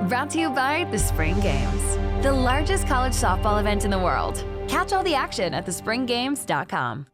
Brought to you by the Spring Games, the largest college softball event in the world. Catch all the action at thespringgames.com.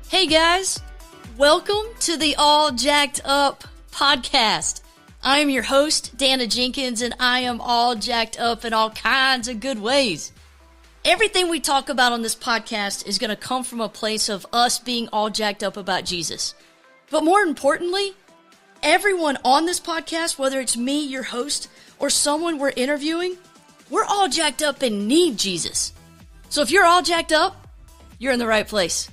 Hey guys, welcome to the All Jacked Up podcast. I am your host, Dana Jenkins, and I am all jacked up in all kinds of good ways. Everything we talk about on this podcast is going to come from a place of us being all jacked up about Jesus. But more importantly, everyone on this podcast, whether it's me, your host, or someone we're interviewing, we're all jacked up and need Jesus. So if you're all jacked up, you're in the right place.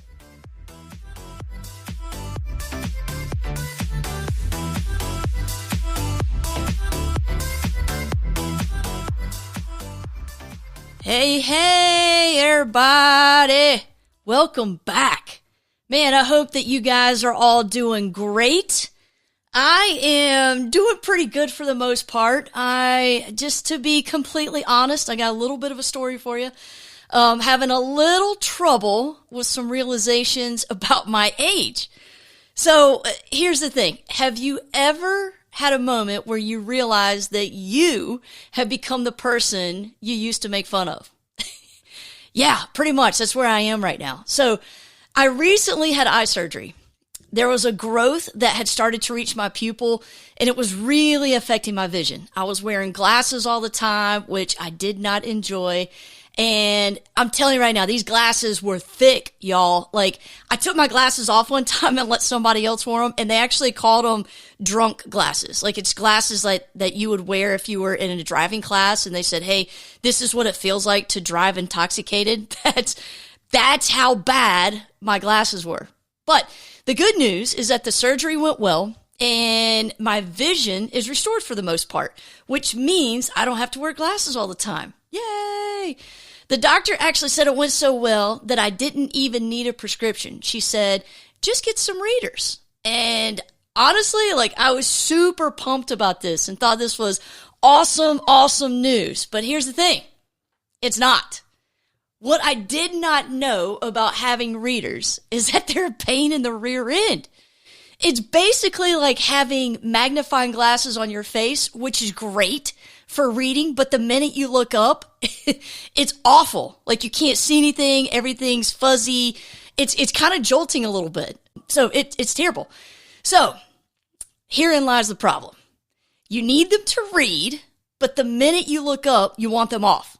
Hey, everybody. Welcome back. Man, I hope that you guys are all doing great. I am doing pretty good for the most part. Just to be completely honest, I got a little bit of a story for you. Having a little trouble with some realizations about my age. So here's the thing. Have you ever had a moment where you realize that you have become the person you used to make fun of? Yeah, pretty much. That's where I am right now. So I recently had eye surgery. There was a growth that had started to reach my pupil, and it was really affecting my vision. I was wearing glasses all the time, which I did not enjoy. And I'm telling you right now, these glasses were thick, y'all. Like, I took my glasses off one time and let somebody else wear them, and they actually called them drunk glasses. Like, it's glasses that you would wear if you were in a driving class, and they said, hey, this is what it feels like to drive intoxicated. That's how bad my glasses were. But the good news is that the surgery went well, and my vision is restored for the most part, which means I don't have to wear glasses all the time. Yay! The doctor actually said it went so well that I didn't even need a prescription. She said, just get some readers. And honestly, I was super pumped about this and thought this was awesome news. But here's the thing. It's not. What I did not know about having readers is that they're a pain in the rear end. It's basically like having magnifying glasses on your face, which is great for reading, but the minute you look up, it's awful. Like, you can't see anything, everything's fuzzy. It's kind of jolting a little bit. So it's terrible. So herein lies the problem. You need them to read, but the minute you look up, you want them off.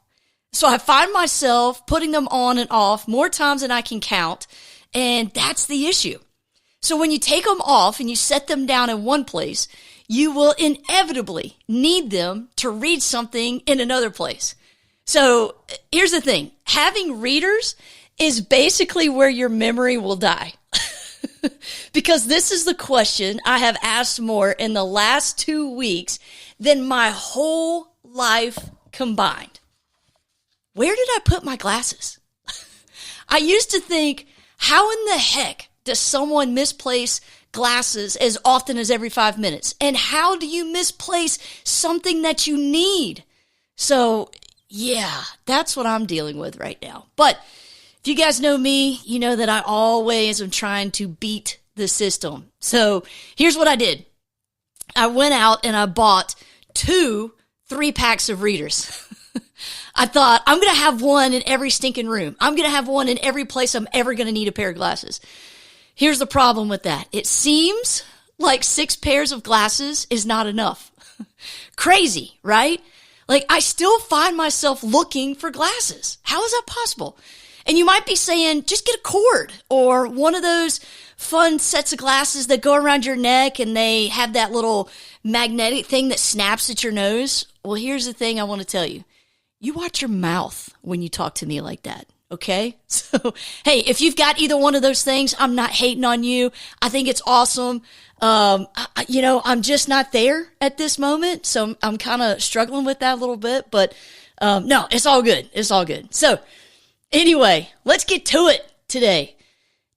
So I find myself putting them on and off more times than I can count, and that's the issue. So when you take them off and you set them down in one place, you will inevitably need them to read something in another place. So here's the thing. Having readers is basically where your memory will die. Because this is the question I have asked more in the last 2 weeks than my whole life combined. Where did I put my glasses? I used to think, how in the heck does someone misplace glasses as often as every 5 minutes? And how do you misplace something that you need? So, yeah, that's what I'm dealing with right now. But if you guys know me, you know that I always am trying to beat the system. So here's what I did. I went out and I bought 2 3-packs of readers. I thought, I'm going to have one in every stinking room. I'm going to have one in every place I'm ever going to need a pair of glasses. Here's the problem with that. It seems like 6 pairs of glasses is not enough. Crazy, right? Like, I still find myself looking for glasses. How is that possible? And you might be saying, just get a cord or one of those fun sets of glasses that go around your neck and they have that little magnetic thing that snaps at your nose. Well, here's the thing I want to tell you. You watch your mouth when you talk to me like that, okay? So, hey, if you've got either one of those things, I'm not hating on you. I think it's awesome. I'm just not there at this moment, so I'm kind of struggling with that a little bit, but no, it's all good. It's all good. So, anyway, let's get to it today.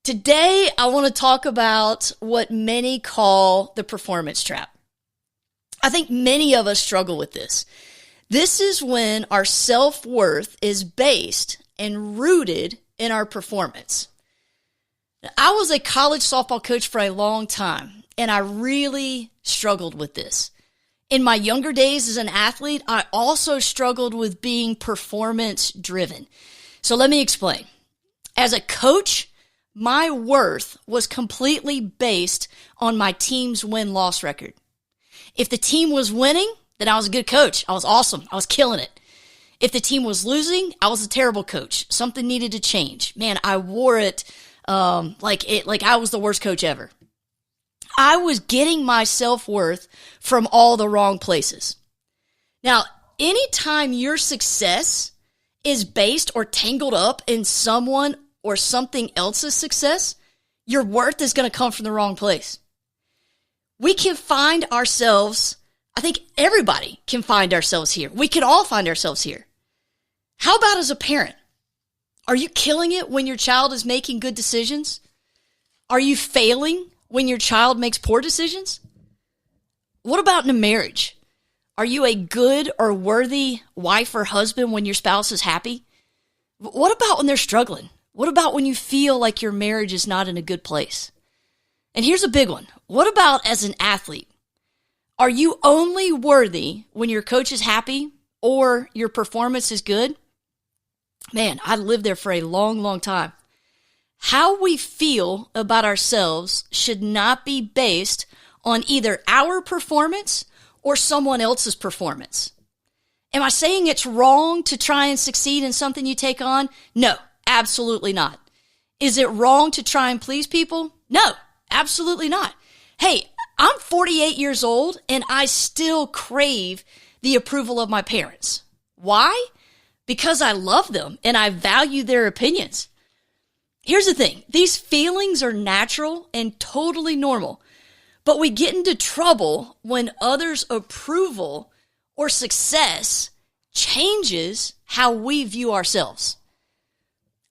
Today, I want to talk about what many call the performance trap. I think many of us struggle with this. This is when our self-worth is based and rooted in our performance. Now, I was a college softball coach for a long time, and I really struggled with this. In my younger days as an athlete, I also struggled with being performance-driven. So let me explain. As a coach, my worth was completely based on my team's win-loss record. If the team was winning, then I was a good coach. I was awesome. I was killing it. If the team was losing, I was a terrible coach. Something needed to change. Man, I wore it like I was the worst coach ever. I was getting my self-worth from all the wrong places. Now, anytime your success is based or tangled up in someone or something else's success, your worth is going to come from the wrong place. We can find ourselves, I think everybody can find ourselves here. We can all find ourselves here. How about as a parent? Are you killing it when your child is making good decisions? Are you failing when your child makes poor decisions? What about in a marriage? Are you a good or worthy wife or husband when your spouse is happy? What about when they're struggling? What about when you feel like your marriage is not in a good place? And here's a big one. What about as an athlete? Are you only worthy when your coach is happy or your performance is good? Man, I lived there for a long, long time. How we feel about ourselves should not be based on either our performance or someone else's performance. Am I saying it's wrong to try and succeed in something you take on? No, absolutely not. Is it wrong to try and please people? No, absolutely not. Hey, I'm 48 years old and I still crave the approval of my parents. Why? Because I love them and I value their opinions. Here's the thing. These feelings are natural and totally normal, but we get into trouble when others' approval or success changes how we view ourselves.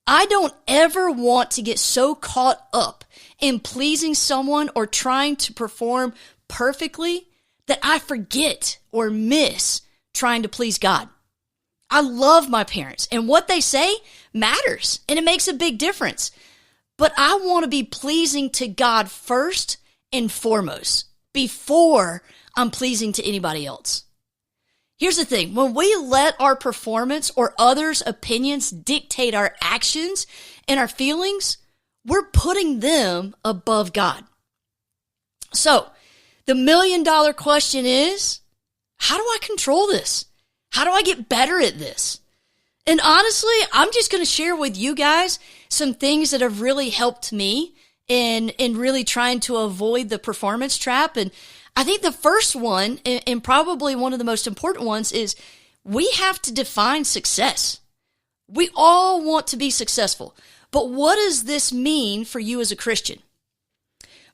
I don't ever want to get so caught up in pleasing someone or trying to perform perfectly that I forget or miss trying to please God. I love my parents, and what they say matters, and it makes a big difference. But I want to be pleasing to God first and foremost, before I'm pleasing to anybody else. Here's the thing. When we let our performance or others' opinions dictate our actions and our feelings, we're putting them above God. So, the $1 million question is, how do I control this? How do I get better at this? And honestly, I'm just going to share with you guys some things that have really helped me in really trying to avoid the performance trap. And I think the first one, and probably one of the most important ones, is we have to define success. We all want to be successful. But what does this mean for you as a Christian?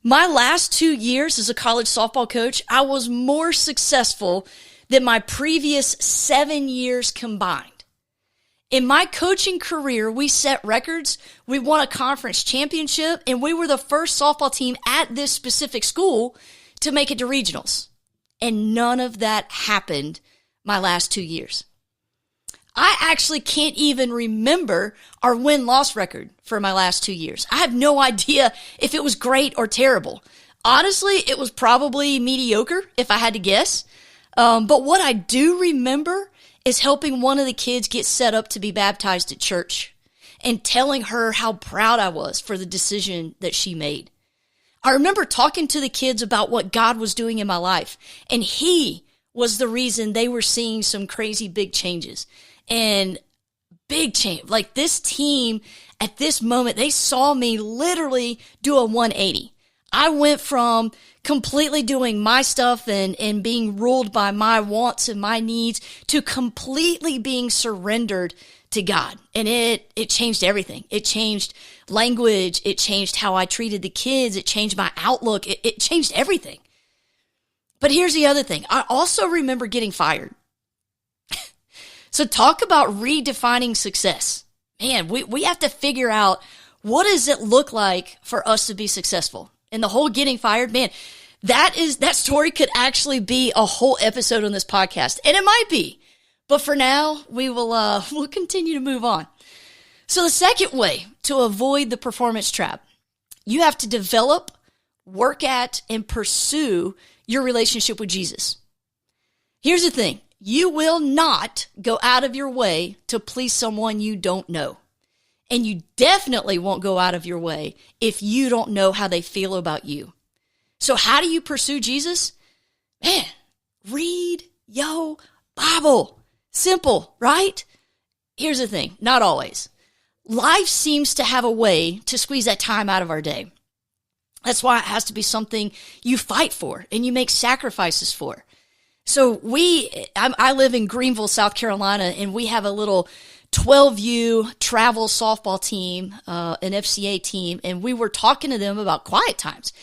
My last 2 years as a college softball coach, I was more successful than my previous 7 years combined. In my coaching career, we set records, we won a conference championship, and we were the first softball team at this specific school to make it to regionals. And none of that happened my last 2 years. I actually can't even remember our win-loss record for my last 2 years. I have no idea if it was great or terrible. Honestly, it was probably mediocre if I had to guess. But what I do remember is helping one of the kids get set up to be baptized at church and telling her how proud I was for the decision that she made. I remember talking to the kids about what God was doing in my life, and He was the reason they were seeing some crazy big changes and big change. Like this team at this moment, they saw me literally do a 180. I went from completely doing my stuff and being ruled by my wants and my needs to completely being surrendered to God. And it changed everything. It changed language. It changed how I treated the kids. It changed my outlook. It changed everything. But here's the other thing. I also remember getting fired. So talk about redefining success. Man, we have to figure out, what does it look like for us to be successful? And the whole getting fired, man, that story could actually be a whole episode on this podcast. And it might be. But for now, we'll continue to move on. So the second way to avoid the performance trap, you have to develop, work at, and pursue your relationship with Jesus. Here's the thing. You will not go out of your way to please someone you don't know. And you definitely won't go out of your way if you don't know how they feel about you. So how do you pursue Jesus? Man, read your Bible. Simple, right? Here's the thing, not always. Life seems to have a way to squeeze that time out of our day. That's why it has to be something you fight for and you make sacrifices for. So I live in Greenville, South Carolina, and we have a little 12U travel softball team, an FCA team, and we were talking to them about quiet times.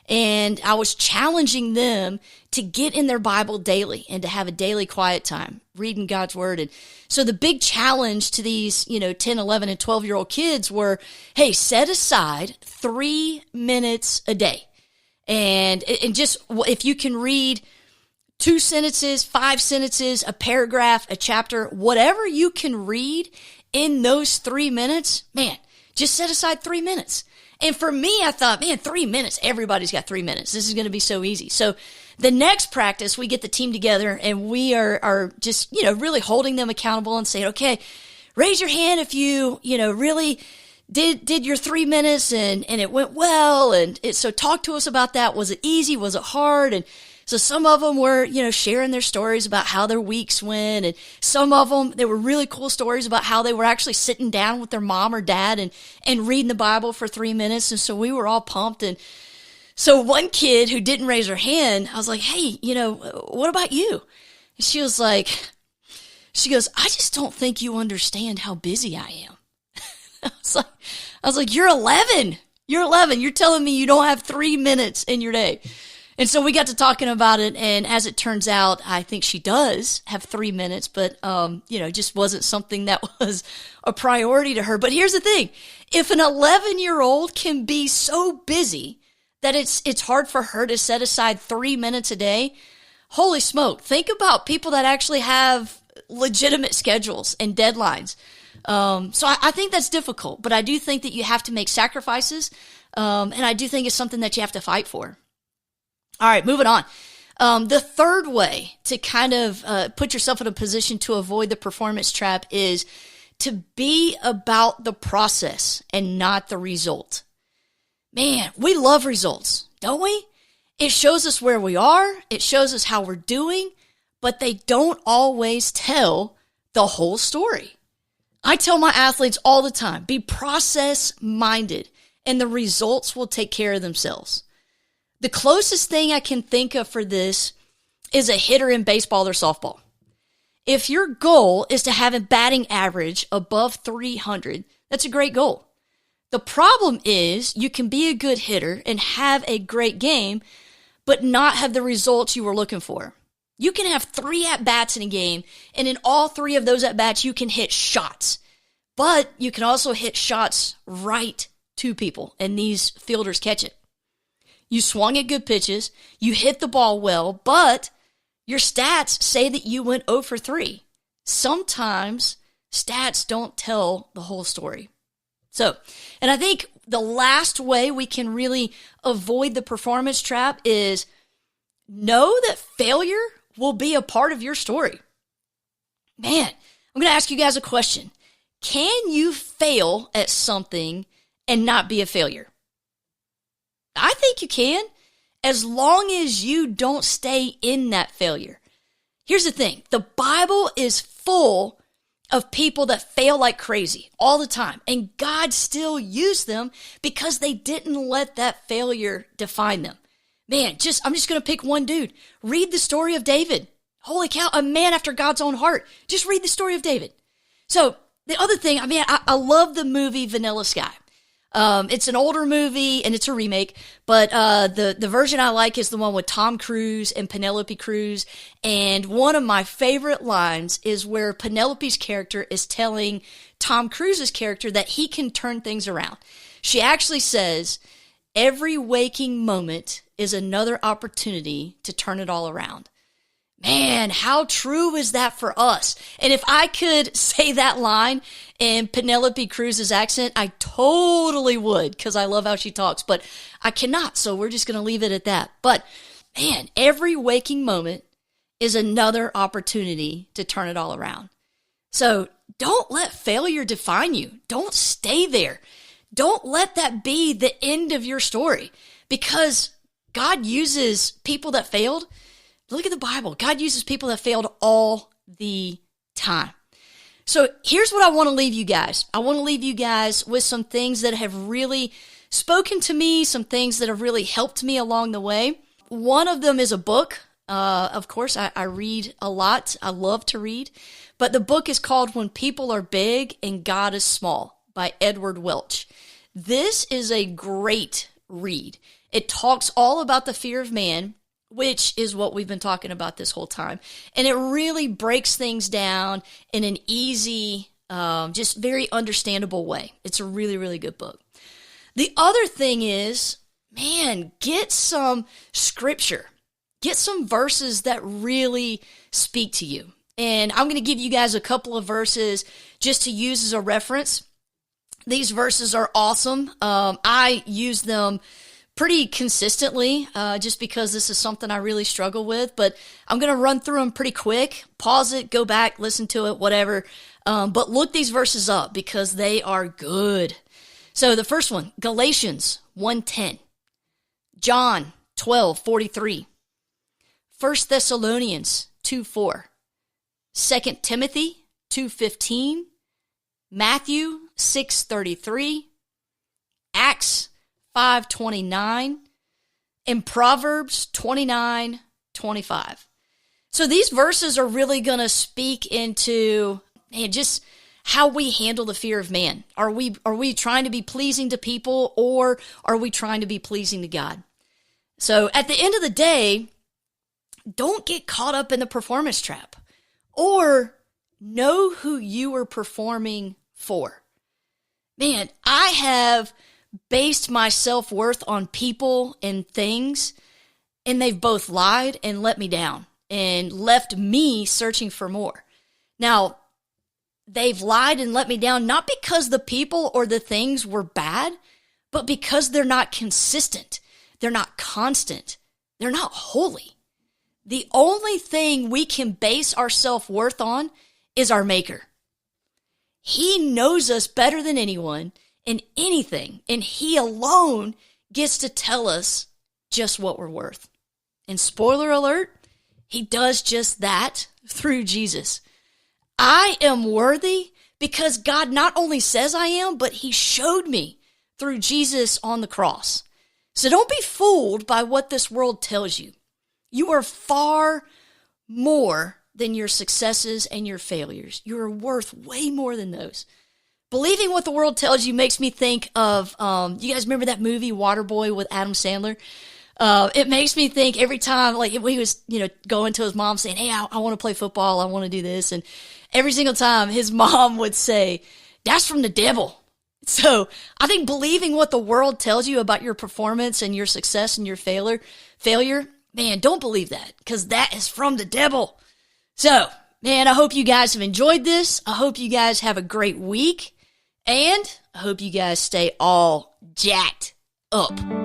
And I was challenging them to get in their Bible daily and to have a daily quiet time, reading God's word. And so the big challenge to these, 10, 11, and 12-year-old kids were, hey, set aside 3 minutes a day. And just, if you can read 2 sentences, 5 sentences, a paragraph, a chapter, whatever you can read in those 3 minutes, man, just set aside 3 minutes. And for me, I thought, man, 3 minutes, everybody's got 3 minutes. This is going to be so easy. So the next practice, we get the team together and we are just, really holding them accountable and saying, okay, raise your hand if you, really did your 3 minutes and it went well. And so talk to us about that. Was it easy? Was it hard? And so some of them were, sharing their stories about how their weeks went. And some of them, they were really cool stories about how they were actually sitting down with their mom or dad and reading the Bible for 3 minutes. And so we were all pumped. And so one kid who didn't raise her hand, I was like, hey, what about you? And she goes, I just don't think you understand how busy I am. I was like, you're 11. You're 11. You're telling me you don't have 3 minutes in your day. And so we got to talking about it, and as it turns out, I think she does have 3 minutes, but, just wasn't something that was a priority to her. But here's the thing. If an 11-year-old can be so busy that it's hard for her to set aside 3 minutes a day, holy smoke, think about people that actually have legitimate schedules and deadlines. So I think that's difficult, but I do think that you have to make sacrifices, and I do think it's something that you have to fight for. All right, moving on. The third way to kind of put yourself in a position to avoid the performance trap is to be about the process and not the result. Man, we love results, don't we? It shows us where we are. It shows us how we're doing, but they don't always tell the whole story. I tell my athletes all the time, be process-minded, and the results will take care of themselves. The closest thing I can think of for this is a hitter in baseball or softball. If your goal is to have a batting average above 300, that's a great goal. The problem is you can be a good hitter and have a great game, but not have the results you were looking for. You can have 3 at-bats in a game, and in all 3 of those at-bats, you can hit shots. But you can also hit shots right to people, and these fielders catch it. You swung at good pitches, you hit the ball well, but your stats say that you went 0 for 3. Sometimes stats don't tell the whole story. So, and I think the last way we can really avoid the performance trap is know that failure will be a part of your story. Man, I'm going to ask you guys a question. Can you fail at something and not be a failure? I think you can, as long as you don't stay in that failure. Here's the thing. The Bible is full of people that fail like crazy all the time. And God still used them because they didn't let that failure define them. Man, I'm just going to pick one dude. Read the story of David. Holy cow, a man after God's own heart. Just read the story of David. So the other thing, I love the movie Vanilla Sky. It's an older movie and it's a remake, but the version I like is the one with Tom Cruise and Penelope Cruz. And one of my favorite lines is where Penelope's character is telling Tom Cruise's character that he can turn things around. She actually says, every waking moment is another opportunity to turn it all around. Man, how true is that for us? And if I could say that line in Penelope Cruz's accent, I totally would, because I love how she talks, but I cannot, so we're just going to leave it at that. But man, every waking moment is another opportunity to turn it all around. So don't let failure define you. Don't stay there. Don't let that be the end of your story, because God uses people that failed. Look at the Bible. God uses people that failed all the time. So here's what I want to leave you guys. I want to leave you guys with some things that have really spoken to me, some things that have really helped me along the way. One of them is a book. Of course, I read a lot. I love to read. But the book is called When People Are Big and God is Small by Edward Welch. This is a great read. It talks all about the fear of man, which is what we've been talking about this whole time. And it really breaks things down in an easy, just very understandable way. It's a really, really good book. The other thing is, man, get some scripture. Get some verses that really speak to you. And I'm going to give you guys a couple of verses just to use as a reference. These verses are awesome. I use them pretty consistently, just because this is something I really struggle with, but I'm going to run through them pretty quick. Pause it, go back, listen to it, whatever. But look these verses up because they are good. So the first one, Galatians 1:10, John 12:43, 1 Thessalonians 2:4, 2 Timothy 2:15, Matthew 6:33, Acts 5:29, and Proverbs 29:25. So these verses are really going to speak into, man, just how we handle the fear of man. Are we trying to be pleasing to people, or are we trying to be pleasing to God? So at the end of the day, don't get caught up in the performance trap, or know who you are performing for. Man, I have based my self-worth on people and things, and they've both lied and let me down and left me searching for more. Now, they've lied and let me down not because the people or the things were bad, but because they're not consistent. They're not constant. They're not holy. The only thing we can base our self-worth on is our Maker. He knows us better than anyone in anything, and he alone gets to tell us just what we're worth. And spoiler alert, he does just that through Jesus. I am worthy because God not only says I am, but he showed me through Jesus on the cross. So don't be fooled by what this world tells you. You are far more than your successes and your failures. You are worth way more than those. Believing what the world tells you makes me think of, you guys remember that movie Waterboy with Adam Sandler? It makes me think every time, like, he was, going to his mom saying, hey, I want to play football, I want to do this. And every single time his mom would say, that's from the devil. So I think believing what the world tells you about your performance and your success and your failure, man, don't believe that, because that is from the devil. So, man, I hope you guys have enjoyed this. I hope you guys have a great week. And I hope you guys stay all jacked up.